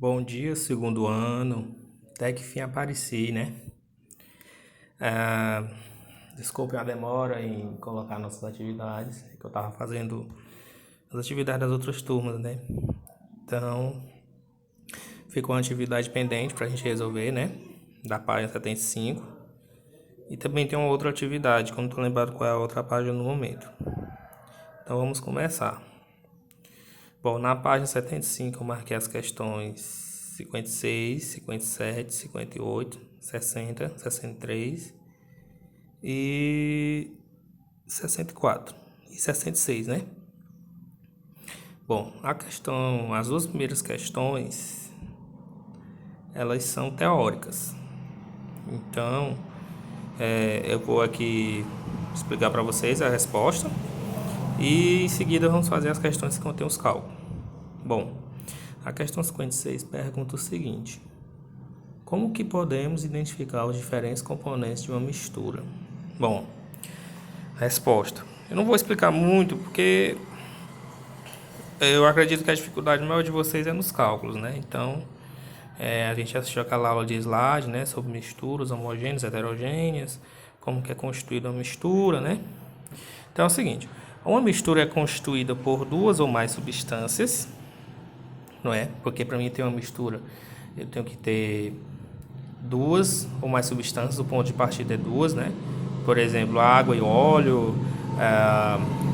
Bom dia, segundo ano. Até que fim apareci, né? Ah, Desculpe a demora em colocar nossas atividades, que eu tava fazendo as atividades das outras turmas, né? Então, ficou uma atividade pendente pra gente resolver, né? Da página 75. E também tem uma outra atividade, que eu não tô lembrado qual é a outra página no momento. Então, vamos começar. Bom, na página 75 eu marquei as questões 56, 57, 58, 60, 63 e 64 e 66, né? Bom, as duas primeiras questões, elas são teóricas. Então, eu vou aqui explicar para vocês a resposta e em seguida vamos fazer as questões que contêm os cálculos. Bom, a questão 56 pergunta o seguinte: como que podemos identificar os diferentes componentes de uma mistura? Bom, resposta. Eu não vou explicar muito porque eu acredito que a dificuldade maior de vocês é nos cálculos, né? Então, a gente assistiu aquela aula de slide, né? Sobre misturas homogêneas, heterogêneas, como que é constituída uma mistura, né? Então é o seguinte: uma mistura é constituída por duas ou mais substâncias, não é? Porque para mim ter uma mistura, eu tenho que ter duas ou mais substâncias, o ponto de partida é duas, né? Por exemplo, água e óleo,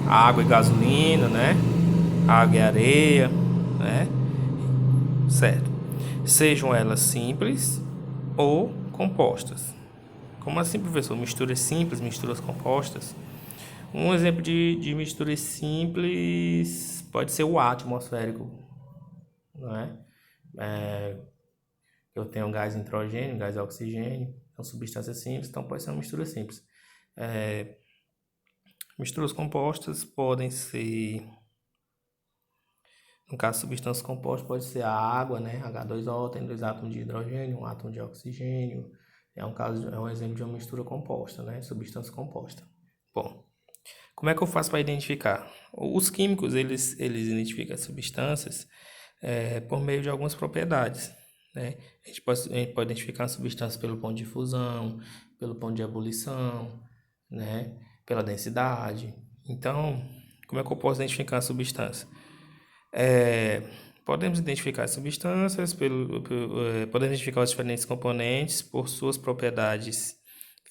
água e gasolina, né? Água e areia, né? Certo. Sejam elas simples ou compostas. Como assim, professor? Misturas simples, misturas compostas? Um exemplo de misturas simples pode ser o ar atmosférico, não é? Eu tenho gás nitrogênio, gás oxigênio, são substâncias simples, então pode ser uma mistura simples. Misturas compostas podem ser, no caso, substâncias compostas pode ser a água, né? H2O, tem dois átomos de hidrogênio, um átomo de oxigênio. É um exemplo de uma mistura composta, né? Substância composta. Bom, como é que eu faço para identificar? Os químicos, eles identificam as substâncias por meio de algumas propriedades, né? A gente pode identificar as substâncias pelo ponto de fusão, pelo ponto de ebulição, né? Pela densidade. Então, como é que eu posso identificar a substância? Podemos identificar as substâncias, podemos identificar os diferentes componentes por suas propriedades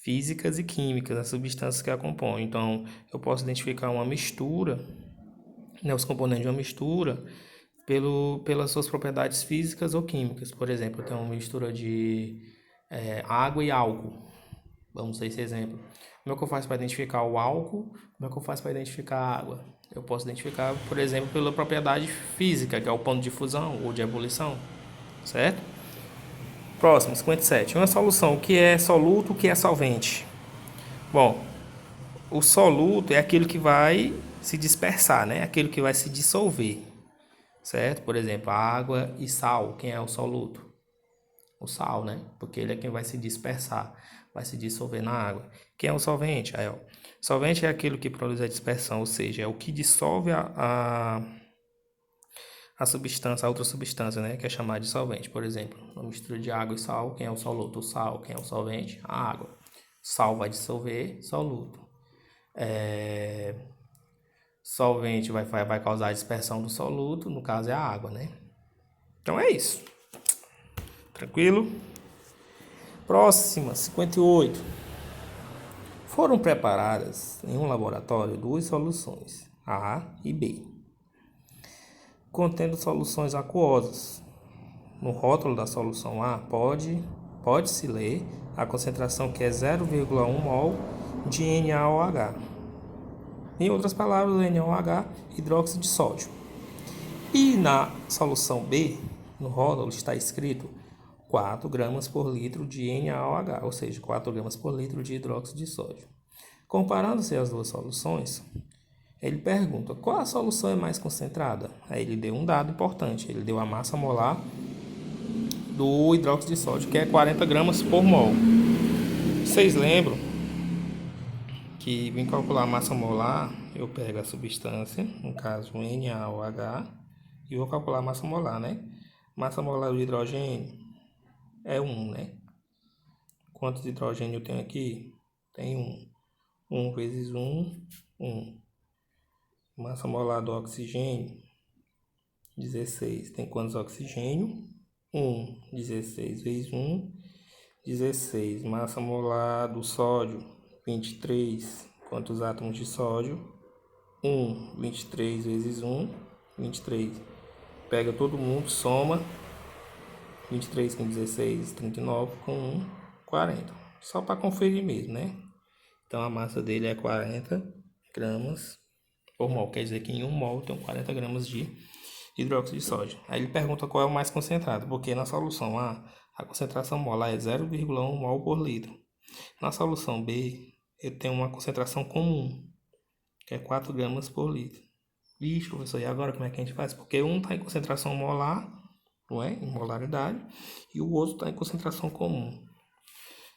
físicas e químicas, as substâncias que a compõem. Então, eu posso identificar uma mistura, né, os componentes de uma mistura, pelas suas propriedades físicas ou químicas. Por exemplo, eu tenho uma mistura de água e álcool. Vamos usar esse exemplo. Como é que eu faço para identificar o álcool? Como é que eu faço para identificar a água? Eu posso identificar, por exemplo, pela propriedade física, que é o ponto de fusão ou de ebulição, certo? Próximo, 57. Uma solução, o que é soluto, o que é solvente? Bom, o soluto é aquilo que vai se dispersar, né? Aquilo que vai se dissolver, certo? Por exemplo, água e sal, quem é o soluto? O sal, né? Porque ele é quem vai se dispersar, vai se dissolver na água. Quem é o solvente? Aí, ó. Solvente é aquilo que produz a dispersão, ou seja, é o que dissolve a substância, a outra substância, né? Que é chamada de solvente. Por exemplo, uma mistura de água e sal, quem é o soluto? O sal. Quem é o solvente? A água. Sal vai dissolver, soluto. Solvente vai causar a dispersão do soluto, no caso é a água, né? Então é isso. Tranquilo? Próxima, 58. Foram preparadas em um laboratório duas soluções, A e B, contendo soluções aquosas. No rótulo da solução A pode-se ler a concentração que é 0,1 mol de NaOH. Em outras palavras, o NaOH, hidróxido de sódio. E na solução B, no rótulo está escrito 4 gramas por litro de NaOH, ou seja, 4 gramas por litro de hidróxido de sódio. Comparando-se as duas soluções, ele pergunta qual a solução é mais concentrada. Aí ele deu um dado importante, ele deu a massa molar do hidróxido de sódio, que é 40 gramas por mol. Vocês lembram que vim calcular a massa molar, eu pego a substância, no caso NaOH, e vou calcular a massa molar, né? Massa molar do hidrogênio é 1, né? Quantos hidrogênio eu tenho aqui? Tem 1. 1 vezes 1, 1. Massa molar do oxigênio, 16. Tem quantos oxigênio? 1. 16 vezes 1, 16. Massa molar do sódio, 23. Quantos átomos de sódio? 1. 23 vezes 1, 23. Pega todo mundo, soma. 23 com 16, 39 com 1, 40. Só para conferir mesmo, né? Então a massa dele é 40 gramas por mol. Quer dizer que em 1 mol tem 40 gramas de hidróxido de sódio. Aí ele pergunta qual é o mais concentrado, porque na solução A, a concentração molar é 0,1 mol por litro. Na solução B, eu tenho uma concentração comum, que é 4 gramas por litro. Vixe, professor, e agora como é que a gente faz? Porque um está em concentração molar, não é? Em molaridade, e o outro está em concentração comum.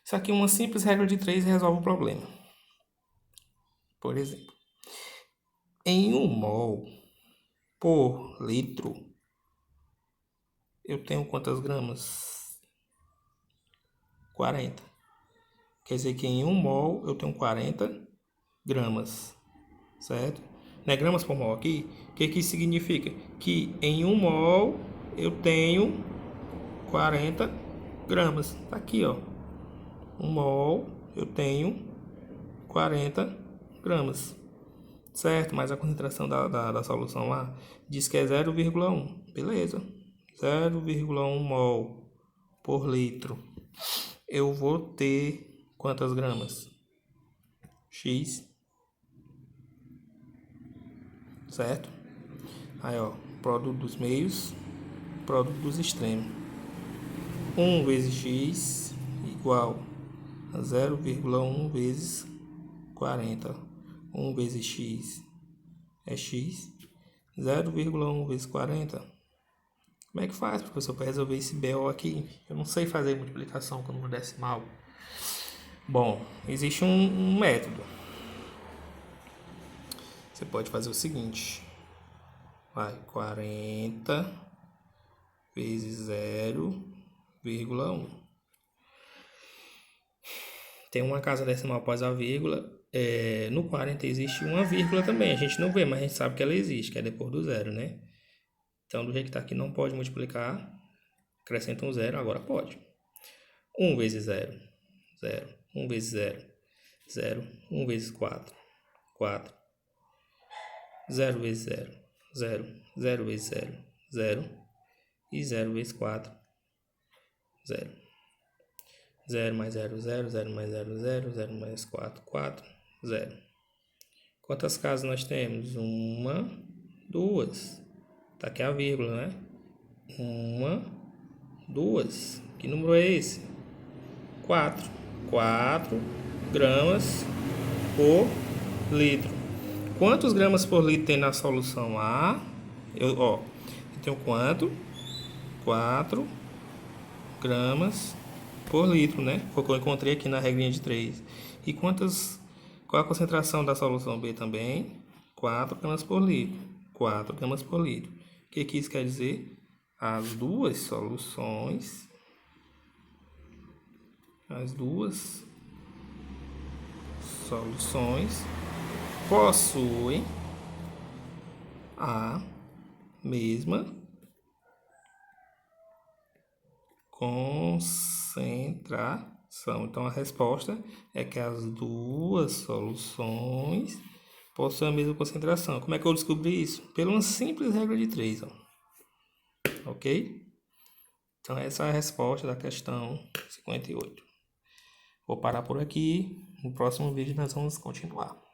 Isso aqui, uma simples regra de 3 resolve o problema. Por exemplo, em 1 mol por litro, eu tenho quantas gramas? 40. Quer dizer que em 1 mol eu tenho 40 gramas, certo? Não é gramas por mol aqui? O que isso significa? Que em 1 mol eu tenho 40 gramas. Tá aqui, ó. 1 mol eu tenho 40 gramas. Certo? Mas a concentração da solução lá diz que é 0,1. Beleza. 0,1 mol por litro. Eu vou ter quantas gramas? X. Certo? Aí, ó. Produto dos meios, produto dos extremos. 1 vezes x igual a 0,1 vezes 40. 1 vezes x é x. 0,1 vezes 40. Como é que faz, professor, para resolver esse BO aqui? Eu não sei fazer multiplicação com número decimal. Bom, existe um método. Você pode fazer o seguinte. Vai, 40 vezes 0,1. Tem uma casa decimal após a vírgula. No 40 existe uma vírgula também. A gente não vê, mas a gente sabe que ela existe, que é depois do zero, né? Então, do jeito que está aqui, não pode multiplicar. Acrescenta um zero, agora pode. 1 vezes 0, 0. 1 vezes 0, 0. 1 vezes 4, 4. 0 vezes 0, 0. 0 vezes 0, 0. E 0 vezes 4, 0. 0 mais 0, 0. 0 mais 0, 0. 0 mais 4, 4. 0. Quantas casas nós temos? 1, 2. Tá aqui a vírgula, né? 1, 2. Que número é esse? 4. 4 gramas por litro. Quantos gramas por litro tem na solução A? Eu tenho quanto? 4 gramas por litro, né? Foi o que eu encontrei aqui na regrinha de 3. E qual a concentração da solução B também? 4 gramas por litro. 4 gramas por litro. O que isso quer dizer? As duas soluções possuem a mesma concentração. Então, a resposta é que as duas soluções possuem a mesma concentração. Como é que eu descobri isso? Pela uma simples regra de 3. Ok? Então, essa é a resposta da questão 58. Vou parar por aqui. No próximo vídeo nós vamos continuar.